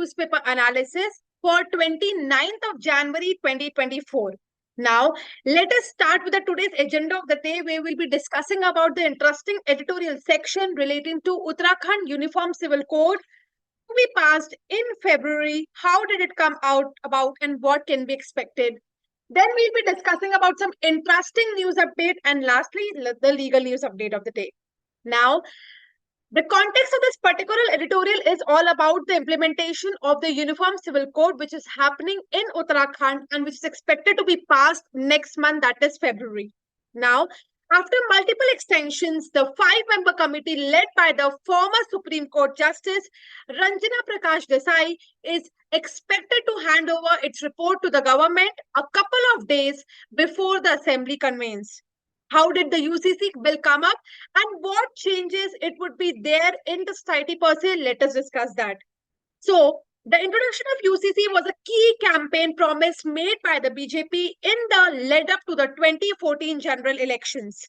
newspaper analysis for 29th of January 2024. Now, let us start with the today's agenda of the day, where we'll be discussing about the interesting editorial section relating to Uttarakhand Uniform Civil Code to be passed in February. How did it come out about and what can be expected? Then we'll be discussing about some interesting news update, and lastly, the legal news update of the day. Now, the context of this particular editorial is all about the implementation of the Uniform Civil Code, which is happening in Uttarakhand and which is expected to be passed next month, that is February. Now, after multiple extensions, the 5-member committee led by the former Supreme Court Justice Ranjana Prakash Desai is expected to hand over its report to the government a couple of days before the assembly convenes. How did the UCC bill come up and what changes it would be there in the society per se? Let us discuss that. So, the introduction of UCC was a key campaign promise made by the BJP in the lead up to the 2014 general elections.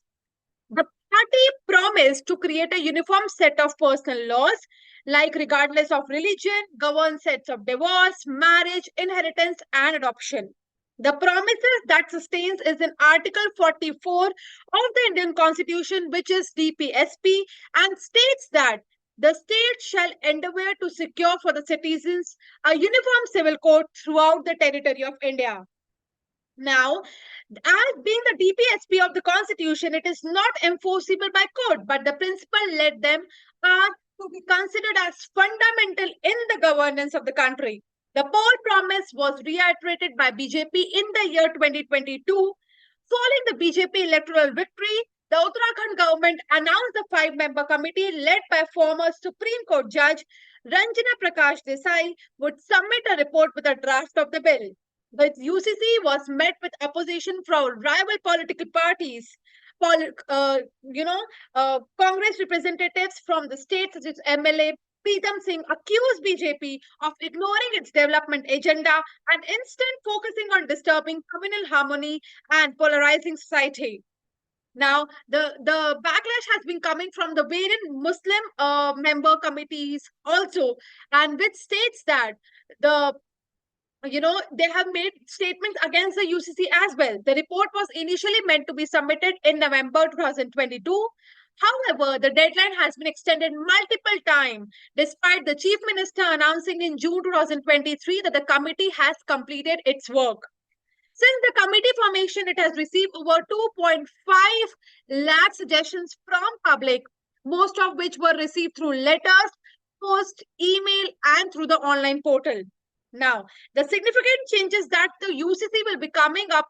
The party promised to create a uniform set of personal laws, like regardless of religion, govern sets of divorce, marriage, inheritance, and adoption. The promises that sustains is in Article 44 of the Indian Constitution, which is DPSP, and states that the state shall endeavor to secure for the citizens a uniform civil code throughout the territory of India. Now, as being the DPSP of the Constitution, it is not enforceable by court, but the principle led them are to be considered as fundamental in the governance of the country. The poll promise was reiterated by BJP in the year 2022. Following the BJP electoral victory, the Uttarakhand government announced the 5-member committee led by former Supreme Court Judge Ranjana Prakash Desai would submit a report with a draft of the bill. The UCC was met with opposition from rival political parties. Congress representatives from the state such as MLA Pritam Singh accused BJP of ignoring its development agenda and instead focusing on disturbing communal harmony and polarizing society. Now, the backlash has been coming from the various Muslim member committees also, and which states that they have made statements against the UCC as well. The report was initially meant to be submitted in November 2022. However, the deadline has been extended multiple times, despite the Chief Minister announcing in June 2023 that the committee has completed its work. Since the committee formation, it has received over 2.5 lakh suggestions from public, most of which were received through letters, post, email, and through the online portal. Now, the significant changes that the UCC will be coming up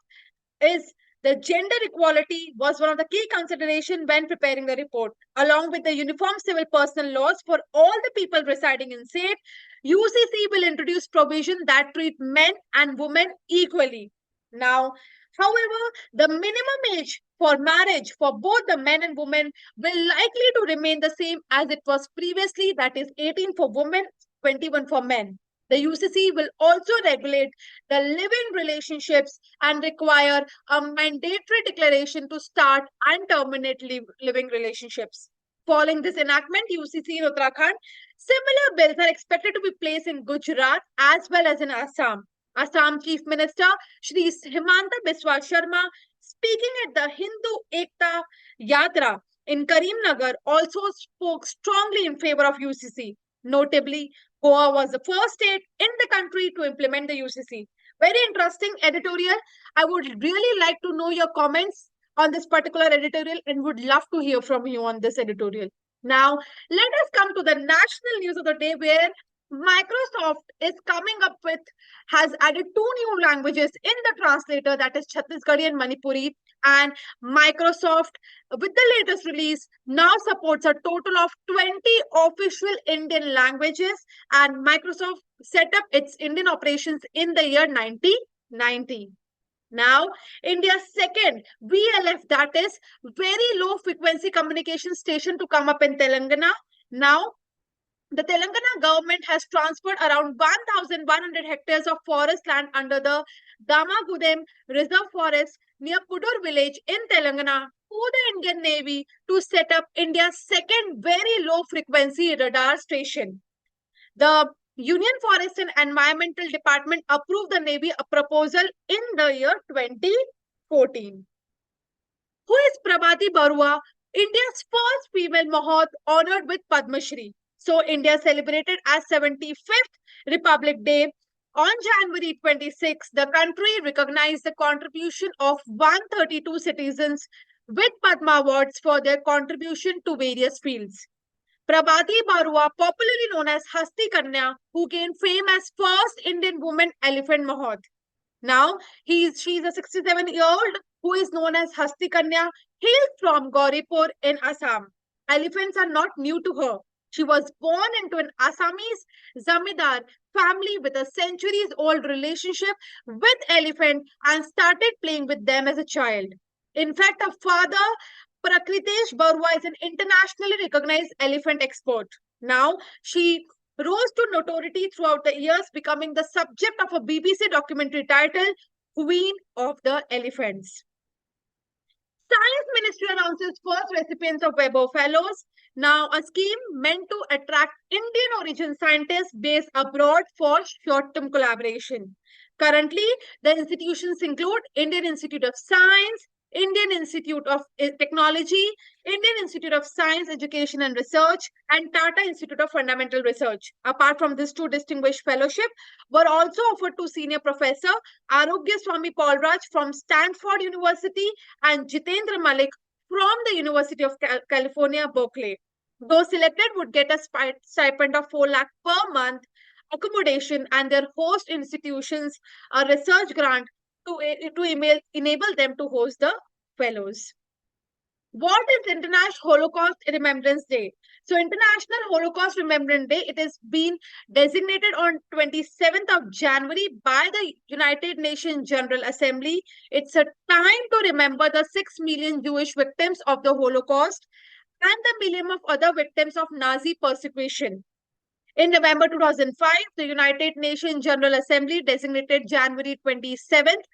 is the gender equality was one of the key considerations when preparing the report. Along with the uniform civil personal laws for all the people residing in state, UCC will introduce provisions that treat men and women equally. Now, however, the minimum age for marriage for both the men and women will likely to remain the same as it was previously, that is 18 for women, 21 for men. The UCC will also regulate the living relationships and require a mandatory declaration to start and terminate living relationships. Following this enactment, UCC in Uttarakhand, similar bills are expected to be placed in Gujarat as well as in Assam. Assam Chief Minister Shri Himanta Biswa Sharma, speaking at the Hindu Ekta Yatra in Karimnagar, also spoke strongly in favor of UCC. Notably, Goa was the first state in the country to implement the UCC. Very interesting editorial. I would really like to know your comments on this particular editorial and would love to hear from you on this editorial. Now, let us come to the national news of the day, where Microsoft is coming up with, has added 2 new languages in the translator, that is Chhattisgarhi and Manipuri. And Microsoft, with the latest release, now supports a total of 20 official Indian languages, and Microsoft set up its Indian operations in the year 1990. Now, India's second VLF, that is very low frequency communication station, to come up in Telangana. Now, the Telangana government has transferred around 1,100 hectares of forest land under the Damagudem Reserve Forest near Pudur village in Telangana to the Indian Navy to set up India's second very low frequency radar station. The Union Forest and Environmental Department approved the Navy a proposal in the year 2014. Who is Parbati Baruah, India's first female mahout honored with Padma Shri? So India celebrated as 75th Republic Day. On January 26, the country recognized the contribution of 132 citizens with Padma Awards for their contribution to various fields. Parbati Baruah, popularly known as Hasti Kanya, who gained fame as first Indian woman elephant mahout. Now, she's a 67-year-old who is known as Hasti Kanya, hails from Gauripur in Assam. Elephants are not new to her. She was born into an Assamese Zamindar family with a centuries-old relationship with elephant and started playing with them as a child. In fact, her father, Prakritesh Baruah, is an internationally recognized elephant expert. Now, she rose to notoriety throughout the years, becoming the subject of a BBC documentary titled Queen of the Elephants. Science Ministry announces first recipients of Vaibhav Fellows. Now, a scheme meant to attract Indian origin scientists based abroad for short-term collaboration. Currently, the institutions include Indian Institute of Science, Indian Institute of Technology, Indian Institute of Science, Education and Research, and Tata Institute of Fundamental Research. Apart from these two distinguished fellowships, were also offered to Senior Professor Arogya Swami Paulraj from Stanford University and Jitendra Malik from the University of California, Berkeley. Those selected would get a stipend of 4 lakh per month, accommodation, and their host institutions a research grant to enable them to host the fellows. What is International Holocaust Remembrance Day? So International Holocaust Remembrance Day, it has been designated on 27th of January by the United Nations General Assembly. It's a time to remember the 6 million Jewish victims of the Holocaust and the million of other victims of Nazi persecution. In November 2005, the United Nations General Assembly designated January 27th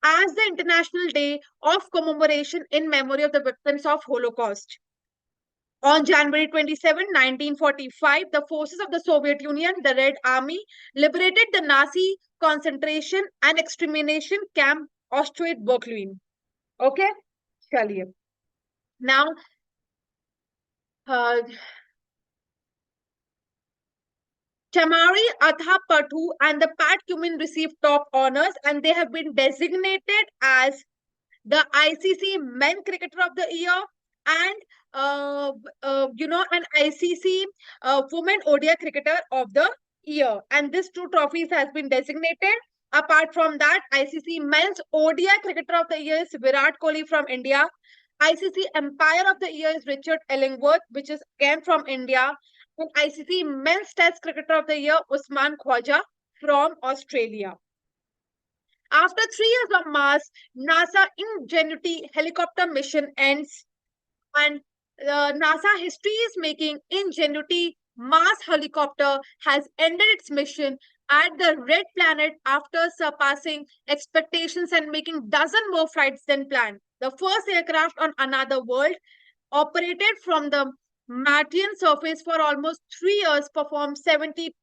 as the International Day of Commemoration in memory of the victims of Holocaust. On January 27, 1945, the forces of the Soviet Union, the Red Army, liberated the Nazi concentration and extermination camp Auschwitz-Birkenau. Okay? Chaliye. Now, Chamari, Athapaththu, and the Cummins received top honors, and they have been designated as the ICC Men Cricketer of the Year and an ICC Women ODI Cricketer of the Year. And these two trophies has been designated. Apart from that, ICC Men's ODI Cricketer of the Year is Virat Kohli from India. ICC Empire of the Year is Richard Ellingworth, which is again from India. And ICC Men's Test Cricketer of the Year, Usman Khwaja from Australia. After 3 years of Mars, NASA Ingenuity helicopter mission ends, and NASA history is making. Ingenuity Mars helicopter has ended its mission at the red planet after surpassing expectations and making dozen more flights than planned. The first aircraft on another world operated from the Martian surface for almost 3 years, performed 72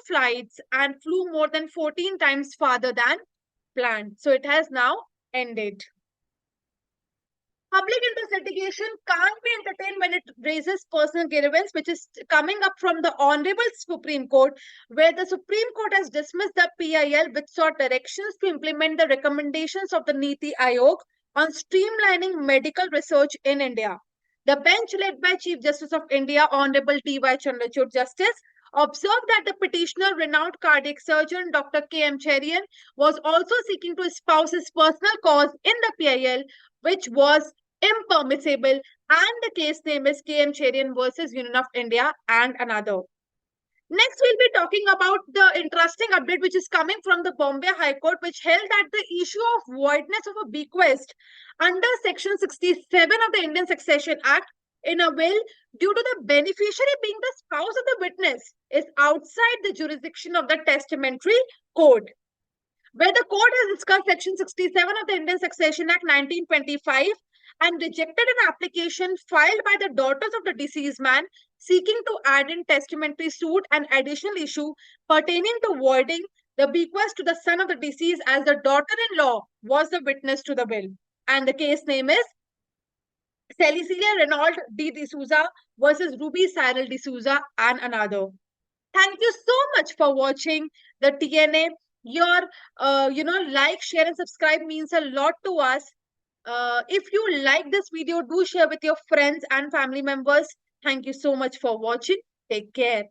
flights, and flew more than 14 times farther than planned. So it has now ended. Public interest litigation can't be entertained when it raises personal grievance, which is coming up from the Honorable Supreme Court, where the Supreme Court has dismissed the PIL, which sought directions to implement the recommendations of the Niti Aayog on streamlining medical research in India. The bench led by Chief Justice of India, Honorable T.Y. Chandrachud Justice, observed that the petitioner, renowned cardiac surgeon Dr. K.M. Cherian, was also seeking to espouse his personal cause in the PIL, which was impermissible, and the case name is K.M. Cherian versus Union of India and another. Next, we'll be talking about the interesting update which is coming from the Bombay High Court, which held that the issue of voidness of a bequest under Section 67 of the Indian Succession Act in a will due to the beneficiary being the spouse of the witness is outside the jurisdiction of the Testamentary Code. Where the court has discussed Section 67 of the Indian Succession Act 1925 and rejected an application filed by the daughters of the deceased man seeking to add in testamentary suit an additional issue pertaining to voiding the bequest to the son of the deceased as the daughter-in-law was the witness to the will. And the case name is Cecilia Renault de D'Souza versus Ruby Cyril D'Souza and another. Thank you so much for watching the TNA. Your, like, share, and subscribe means a lot to us. If you like this video, do share with your friends and family members. Thank you so much for watching. Take care.